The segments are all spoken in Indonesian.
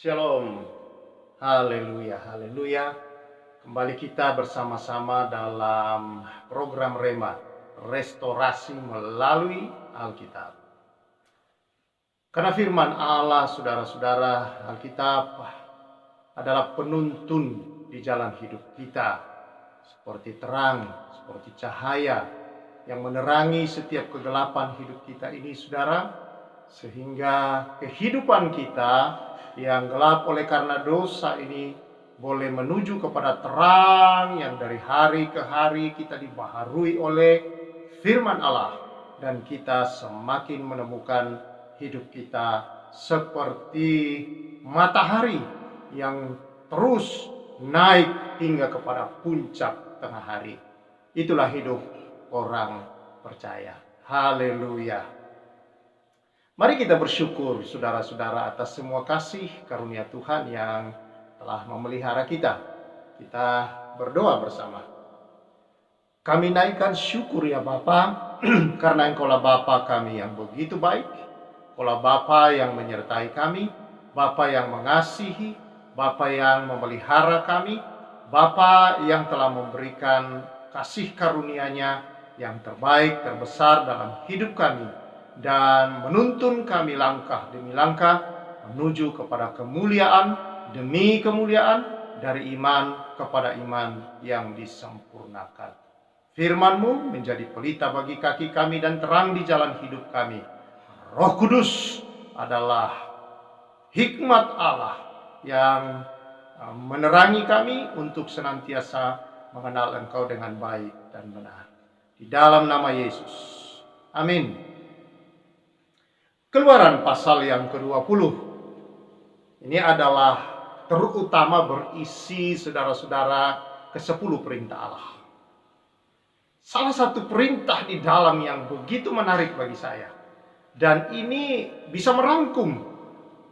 Shalom, haleluya, haleluya. Kembali kita bersama-sama dalam program Rema, restorasi melalui Alkitab. Karena firman Allah, saudara-saudara, Alkitab adalah penuntun di jalan hidup kita. Seperti terang, seperti cahaya yang menerangi setiap kegelapan hidup kita ini, saudara. Sehingga kehidupan kita yang gelap oleh karena dosa ini boleh menuju kepada terang yang dari hari ke hari kita dibaharui oleh firman Allah, dan kita semakin menemukan hidup kita seperti matahari yang terus naik hingga kepada puncak tengah hari. Itulah hidup orang percaya. Haleluya. Mari kita bersyukur, saudara-saudara, atas semua kasih karunia Tuhan yang telah memelihara kita. Kita berdoa bersama. Kami naikkan syukur ya Bapa, karena Engkaulah Bapa kami yang begitu baik. Engkaulah Bapa yang menyertai kami, Bapa yang mengasihi, Bapa yang memelihara kami, Bapa yang telah memberikan kasih karunia-Nya yang terbaik, terbesar dalam hidup kami, dan menuntun kami langkah demi langkah menuju kepada kemuliaan demi kemuliaan, dari iman kepada iman yang disempurnakan. Firman-Mu menjadi pelita bagi kaki kami dan terang di jalan hidup kami. Roh Kudus adalah hikmat Allah yang menerangi kami untuk senantiasa mengenal Engkau dengan baik dan benar. Di dalam nama Yesus. Amin. Keluaran pasal yang ke-20. Ini adalah terutama berisi, saudara-saudara, ke-10 perintah Allah. Salah satu perintah di dalam yang begitu menarik bagi saya. Dan ini bisa merangkum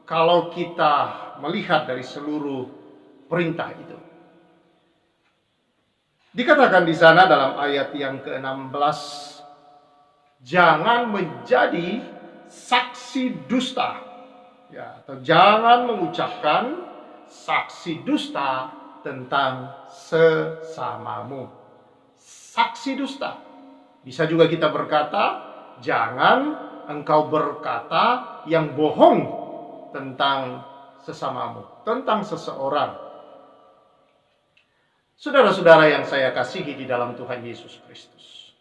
kalau kita melihat dari seluruh perintah itu. Dikatakan di sana dalam ayat yang ke-16, jangan menjadi saksi dusta, ya, atau jangan mengucapkan saksi dusta tentang sesamamu. Saksi dusta. Bisa juga kita berkata, jangan engkau berkata yang bohong tentang sesamamu, tentang seseorang. Saudara-saudara yang saya kasihi di dalam Tuhan Yesus Kristus,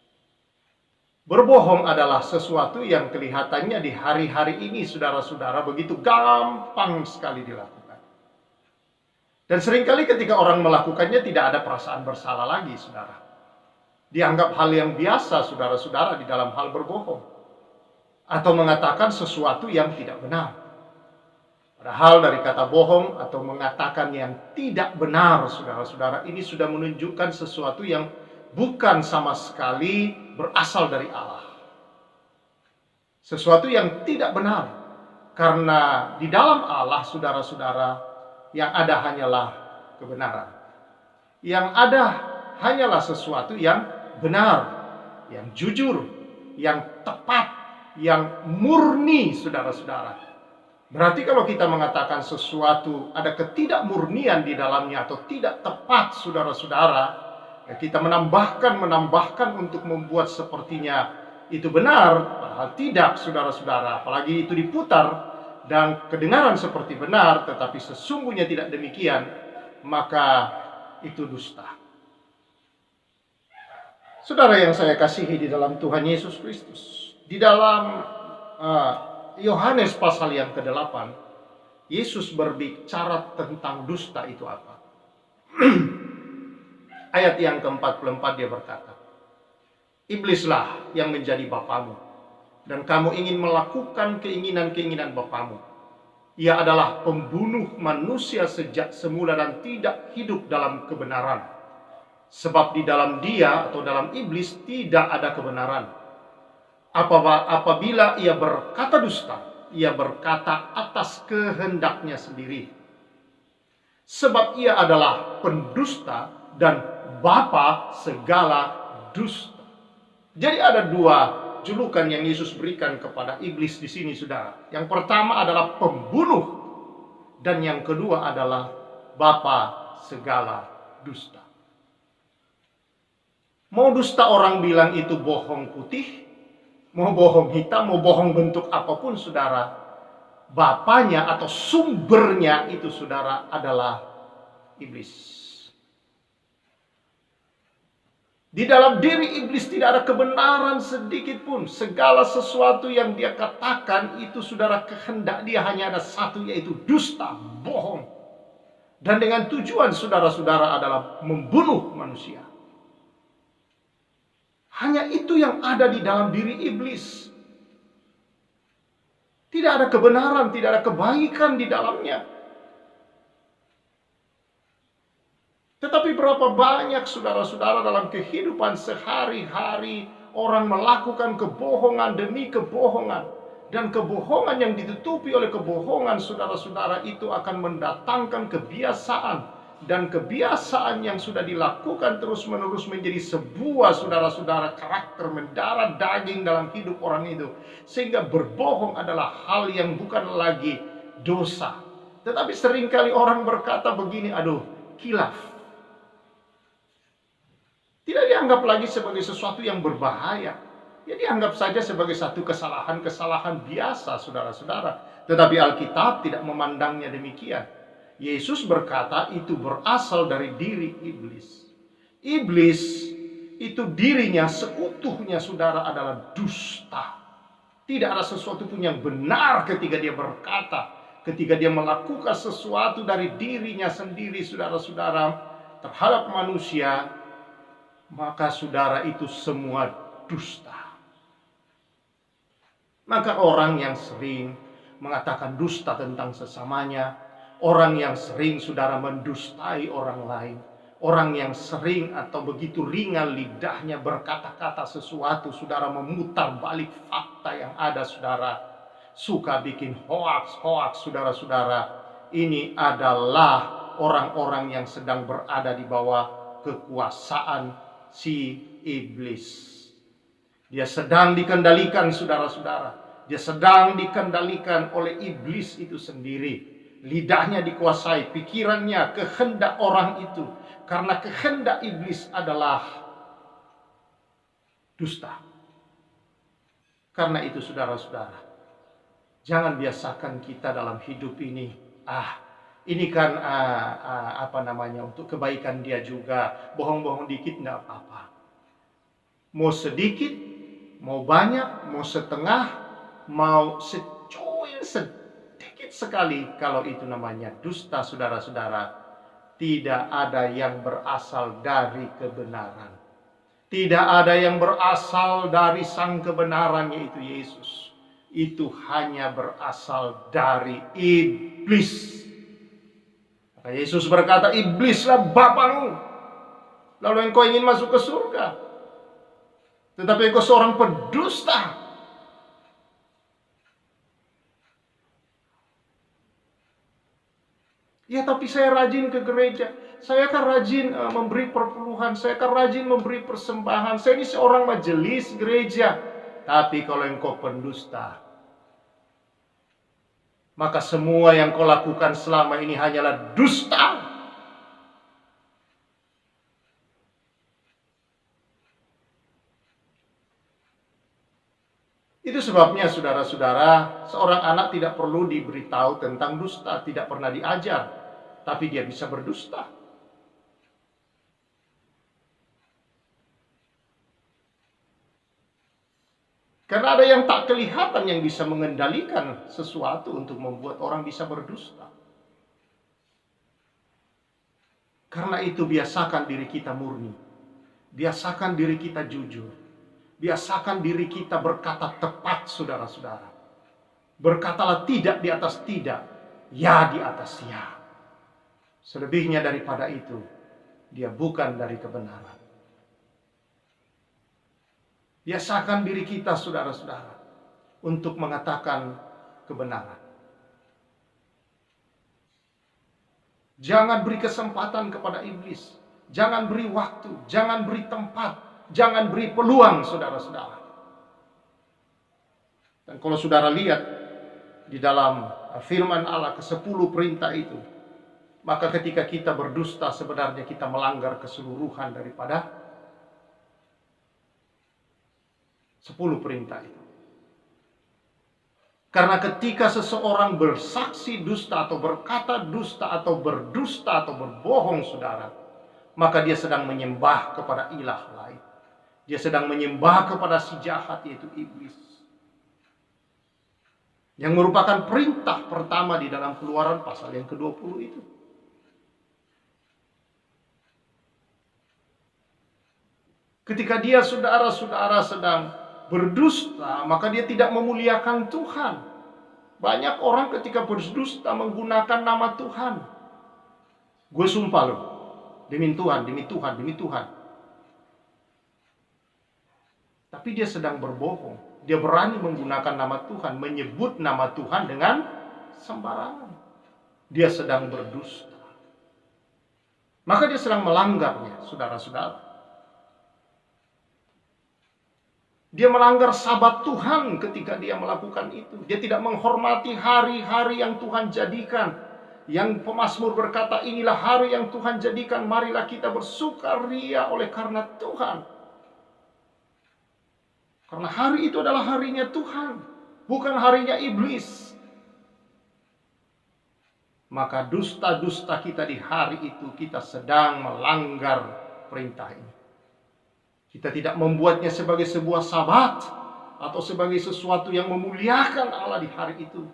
berbohong adalah sesuatu yang kelihatannya di hari-hari ini, saudara-saudara, begitu gampang sekali dilakukan. Dan seringkali ketika orang melakukannya tidak ada perasaan bersalah lagi, saudara. Dianggap hal yang biasa, saudara-saudara, di dalam hal berbohong. Atau mengatakan sesuatu yang tidak benar. Padahal dari kata bohong atau mengatakan yang tidak benar, saudara-saudara, ini sudah menunjukkan sesuatu yang bukan sama sekali berasal dari Allah. Sesuatu yang tidak benar. Karena di dalam Allah, saudara-saudara, yang ada hanyalah kebenaran. Yang ada hanyalah sesuatu yang benar, yang jujur, yang tepat, yang murni, saudara-saudara. Berarti kalau kita mengatakan sesuatu ada ketidakmurnian di dalamnya atau tidak tepat, saudara-saudara, kita menambahkan untuk membuat sepertinya itu benar, padahal tidak, saudara-saudara. Apalagi itu diputar dan kedengaran seperti benar, tetapi sesungguhnya tidak demikian, maka itu dusta. Saudara yang saya kasihi di dalam Tuhan Yesus Kristus, di dalam Yohanes pasal yang ke-8, Yesus berbicara tentang dusta itu apa. Ayat yang ke-44 dia berkata, iblislah yang menjadi bapamu, dan kamu ingin melakukan keinginan-keinginan bapamu. Ia adalah pembunuh manusia sejak semula dan tidak hidup dalam kebenaran. Sebab di dalam dia atau dalam iblis tidak ada kebenaran. Apabila ia berkata dusta, ia berkata atas kehendaknya sendiri. Sebab ia adalah pendusta dan bapa segala dusta. Jadi ada dua julukan yang Yesus berikan kepada iblis di sini, saudara. Yang pertama adalah pembunuh Dan yang kedua adalah bapa segala dusta. Mau dusta orang bilang itu bohong putih, mau bohong hitam, mau bohong bentuk apapun saudara, bapanya atau sumbernya itu saudara adalah iblis. Di dalam diri iblis tidak ada kebenaran sedikit pun. Segala sesuatu yang dia katakan itu saudara, kehendak dia hanya ada satu, yaitu dusta, bohong. Dan dengan tujuan saudara-saudara adalah membunuh manusia. Hanya itu yang ada di dalam diri iblis. Tidak ada kebenaran, tidak ada kebaikan di dalamnya. Tetapi berapa banyak saudara-saudara dalam kehidupan sehari-hari orang melakukan kebohongan demi kebohongan. Dan kebohongan yang ditutupi oleh kebohongan saudara-saudara itu akan mendatangkan kebiasaan. Dan kebiasaan yang sudah dilakukan terus-menerus menjadi sebuah saudara-saudara karakter mendarah daging dalam hidup orang itu. Sehingga berbohong adalah hal yang bukan lagi dosa. Tetapi seringkali orang berkata begini, aduh, khilaf. Tidak dianggap lagi sebagai sesuatu yang berbahaya. Ya dianggap saja sebagai satu kesalahan-kesalahan biasa, saudara-saudara. Tetapi Alkitab tidak memandangnya demikian. Yesus berkata itu berasal dari diri iblis. Iblis itu dirinya seutuhnya saudara adalah dusta. Tidak ada sesuatu pun yang benar ketika dia berkata. Ketika dia melakukan sesuatu dari dirinya sendiri, saudara-saudara, terhadap manusia, maka saudara itu semua dusta. Maka orang yang sering mengatakan dusta tentang sesamanya, orang yang sering saudara mendustai orang lain, orang yang sering atau begitu ringan lidahnya berkata-kata sesuatu, saudara memutar balik fakta yang ada, saudara, suka bikin hoaks, saudara-saudara, ini adalah orang-orang yang sedang berada di bawah kekuasaan si iblis. Dia sedang dikendalikan, saudara-saudara. Dia sedang dikendalikan oleh iblis itu sendiri. Lidahnya dikuasai, pikirannya, kehendak orang itu. Karena kehendak iblis adalah dusta. Karena itu saudara-saudara, jangan biasakan kita dalam hidup ini, ini kan untuk kebaikan dia juga. Bohong-bohong dikit nggak apa-apa. Mau sedikit, mau banyak, mau setengah, mau secuil sedikit sekali. Kalau itu namanya dusta, saudara-saudara. Tidak ada yang berasal dari kebenaran. Tidak ada yang berasal dari sang kebenaran, yaitu Yesus. Itu hanya berasal dari iblis. Yesus berkata, iblislah bapamu, lalu engkau ingin masuk ke surga, tetapi engkau seorang pendusta. Ya tapi saya rajin ke gereja, saya kan rajin memberi perpuluhan, saya kan rajin memberi persembahan, saya ini seorang majelis gereja. Tapi kalau engkau pendusta, maka semua yang kau lakukan selama ini hanyalah dusta. Itu sebabnya saudara-saudara, seorang anak tidak perlu diberitahu tentang dusta, tidak pernah diajar, tapi dia bisa berdusta. Karena ada yang tak kelihatan yang bisa mengendalikan sesuatu untuk membuat orang bisa berdusta. Karena itu biasakan diri kita murni. Biasakan diri kita jujur. Biasakan diri kita berkata tepat, saudara-saudara. Berkatalah tidak di atas tidak, ya di atas ya. Selebihnya daripada itu, dia bukan dari kebenaran. Biasakan diri kita, saudara-saudara, untuk mengatakan kebenaran. Jangan beri kesempatan kepada iblis. Jangan beri waktu, jangan beri tempat, jangan beri peluang, saudara-saudara. Dan kalau saudara lihat di dalam firman Allah ke-10 perintah itu, maka ketika kita berdusta sebenarnya kita melanggar keseluruhan daripada 10 perintah itu. Karena ketika seseorang bersaksi dusta atau berkata dusta atau berdusta atau berbohong, saudara, maka dia sedang menyembah kepada ilah lain. Dia sedang menyembah kepada si jahat, yaitu iblis. Yang merupakan perintah pertama di dalam Keluaran pasal yang ke-20 itu. Ketika dia, saudara-saudara, sedang berdusta, maka dia tidak memuliakan Tuhan. Banyak orang ketika berdusta menggunakan nama Tuhan. Gue sumpah loh, demi Tuhan, demi Tuhan, demi Tuhan. Tapi dia sedang berbohong. Dia berani menggunakan nama Tuhan, menyebut nama Tuhan dengan sembarangan. Dia sedang berdusta. Maka dia sedang melanggarnya, saudara-saudara. Dia melanggar sabat Tuhan ketika dia melakukan itu. Dia tidak menghormati hari-hari yang Tuhan jadikan. Yang pemazmur berkata, inilah hari yang Tuhan jadikan, marilah kita bersukaria oleh karena Tuhan. Karena hari itu adalah harinya Tuhan, bukan harinya iblis. Maka dusta-dusta kita di hari itu, kita sedang melanggar perintah ini. Kita tidak membuatnya sebagai sebuah sabat atau sebagai sesuatu yang memuliakan Allah di hari itu.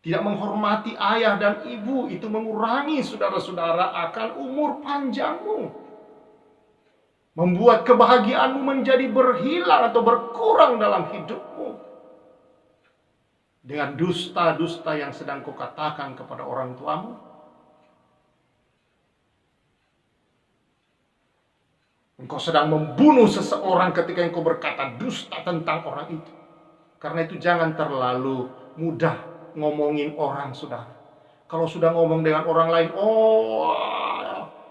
Tidak menghormati ayah dan ibu, itu mengurangi, saudara-saudara, akan umur panjangmu. Membuat kebahagiaanmu menjadi berhilang atau berkurang dalam hidupmu. Dengan dusta-dusta yang sedang kau katakan kepada orang tuamu. Engkau sedang membunuh seseorang ketika engkau berkata dusta tentang orang itu. Karena itu jangan terlalu mudah ngomongin orang, saudara. Kalau sudah ngomong dengan orang lain,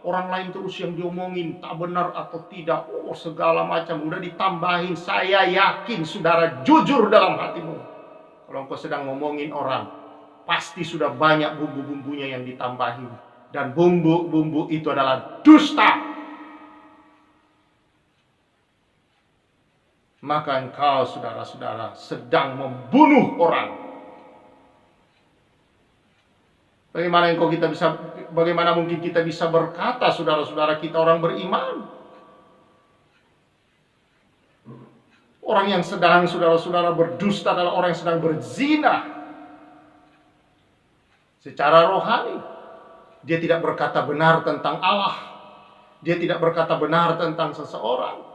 orang lain terus yang diomongin, tak benar atau tidak, segala macam, udah ditambahin. Saya yakin saudara jujur dalam hatimu. Kalau engkau sedang ngomongin orang, pasti sudah banyak bumbu-bumbunya yang ditambahin. Dan bumbu-bumbu itu adalah dusta. Maka engkau, saudara-saudara, sedang membunuh orang. Bagaimana mungkin kita bisa berkata, saudara-saudara, kita orang beriman? Orang yang sedang, saudara-saudara, berdusta adalah orang yang sedang berzina. Secara rohani, dia tidak berkata benar tentang Allah. Dia tidak berkata benar tentang seseorang.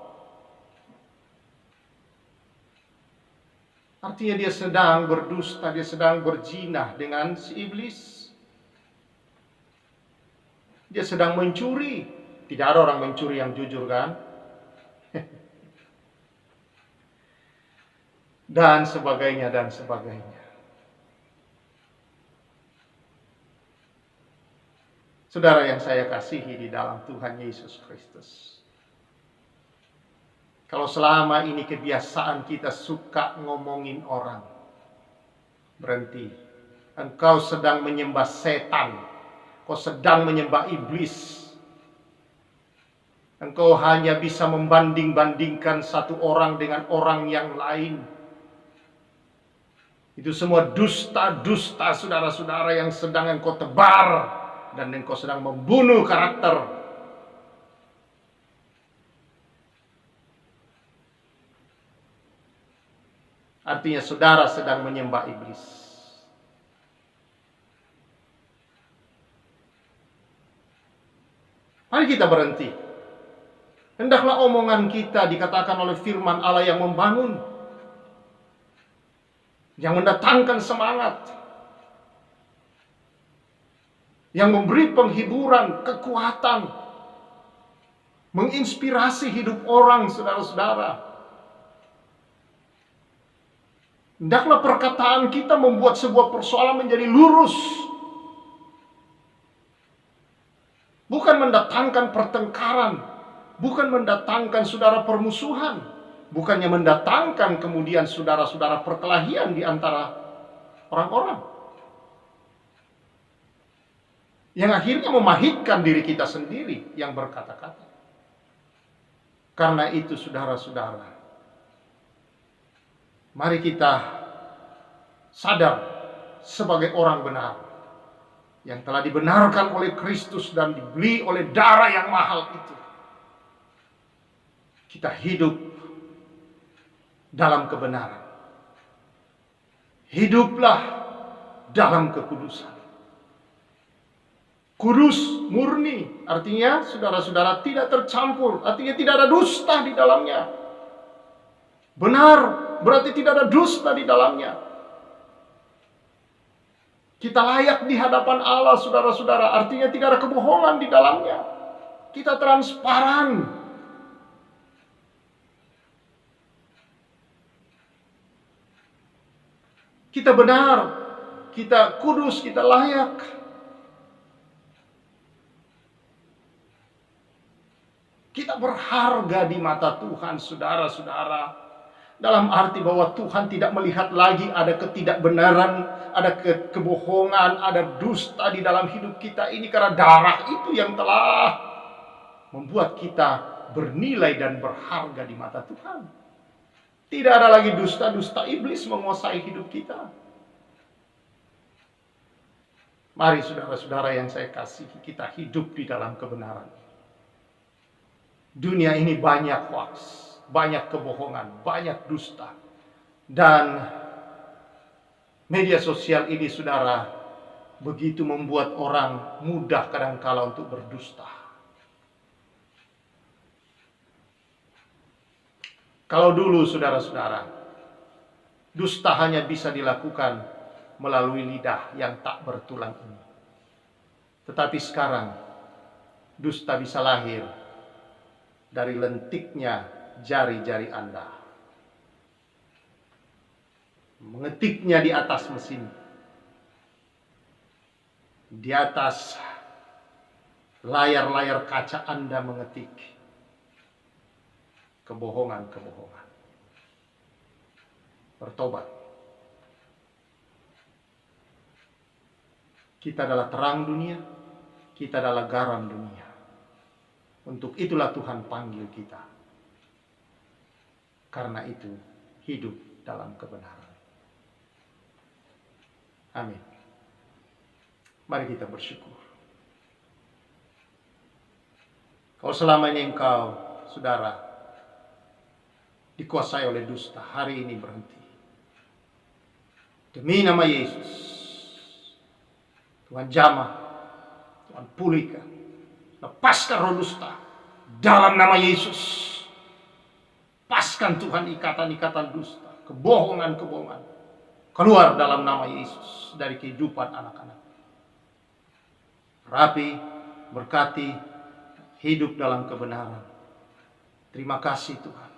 Artinya dia sedang berdusta, dia sedang berzina dengan si iblis. Dia sedang mencuri. Tidak ada orang mencuri yang jujur, kan? Dan sebagainya, dan sebagainya. Saudara yang saya kasihi di dalam Tuhan Yesus Kristus. Kalau selama ini kebiasaan kita suka ngomongin orang, berhenti. Engkau sedang menyembah setan. Kau sedang menyembah iblis. Engkau hanya bisa membanding-bandingkan satu orang dengan orang yang lain. Itu semua dusta-dusta, saudara-saudara, yang sedang engkau tebar. Dan engkau sedang membunuh karakter. Artinya saudara sedang menyembah iblis. Mari kita berhenti. Hendaklah omongan kita dikatakan oleh firman Allah yang membangun. Yang mendatangkan semangat. Yang memberi penghiburan, kekuatan. Menginspirasi hidup orang, saudara-saudara. Hendaklah perkataan kita membuat sebuah persoalan menjadi lurus. Bukan mendatangkan pertengkaran. Bukan mendatangkan saudara permusuhan. bukannya mendatangkan kemudian saudara-saudara perkelahian di antara orang-orang, yang akhirnya memahitkan diri kita sendiri yang berkata-kata. Karena itu saudara-saudara, mari kita sadar sebagai orang benar yang telah dibenarkan oleh Kristus dan dibeli oleh darah yang mahal itu. Kita hidup dalam kebenaran. Hiduplah dalam kekudusan. Kudus, murni, artinya saudara-saudara tidak tercampur, artinya tidak ada dusta di dalamnya. Benar, berarti tidak ada dusta di dalamnya. Kita layak di hadapan Allah, saudara-saudara, artinya tidak ada kebohongan di dalamnya. Kita transparan. Kita benar, kita kudus, kita layak. Kita berharga di mata Tuhan, saudara-saudara. Dalam arti bahwa Tuhan tidak melihat lagi ada ketidakbenaran, ada kebohongan, ada dusta di dalam hidup kita ini. Karena darah itu yang telah membuat kita bernilai dan berharga di mata Tuhan. Tidak ada lagi dusta-dusta iblis menguasai hidup kita. Mari saudara-saudara yang saya kasihi, kita hidup di dalam kebenaran. Dunia ini banyak hoax, banyak kebohongan, banyak dusta. Dan media sosial ini, saudara, begitu membuat orang mudah kadangkala untuk berdusta. Kalau dulu, saudara-saudara, dusta hanya bisa dilakukan melalui lidah yang tak bertulang ini. Tetapi sekarang, dusta bisa lahir dari lentiknya jari-jari Anda. Mengetiknya di atas mesin. Di atas layar-layar kaca Anda mengetik kebohongan-kebohongan. Bertobat. Kita adalah terang dunia, kita adalah garam dunia. Untuk itulah Tuhan panggil kita. Karena itu, hidup dalam kebenaran. Amin. Mari kita bersyukur. Kalau selama ini engkau, saudara, dikuasai oleh dusta, hari ini berhenti. Demi nama Yesus, Tuhan jamah, Tuhan pulihkan, lepaskan roh dusta dalam nama Yesus. Lepaskan Tuhan ikatan-ikatan dusta, kebohongan-kebohongan, keluar dalam nama Yesus dari kehidupan anak-anak. Rapi, berkati, hidup dalam kebenaran. Terima kasih Tuhan.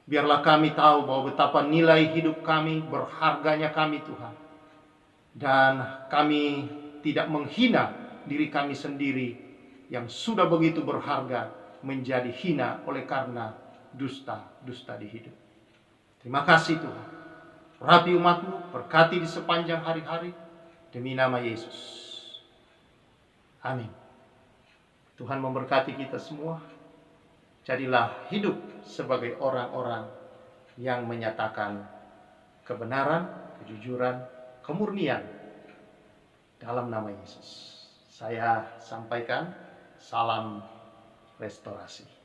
Biarlah kami tahu bahwa betapa nilai hidup kami, berharganya kami Tuhan. Dan kami tidak menghina diri kami sendiri yang sudah begitu berharga menjadi hina oleh karena dusta-dusta di hidup. Terima kasih Tuhan. Rapi umat-Mu, berkati di sepanjang hari-hari. Demi nama Yesus. Amin. Tuhan memberkati kita semua. Jadilah hidup sebagai orang-orang yang menyatakan kebenaran, kejujuran, kemurnian dalam nama Yesus. Saya sampaikan salam restorasi.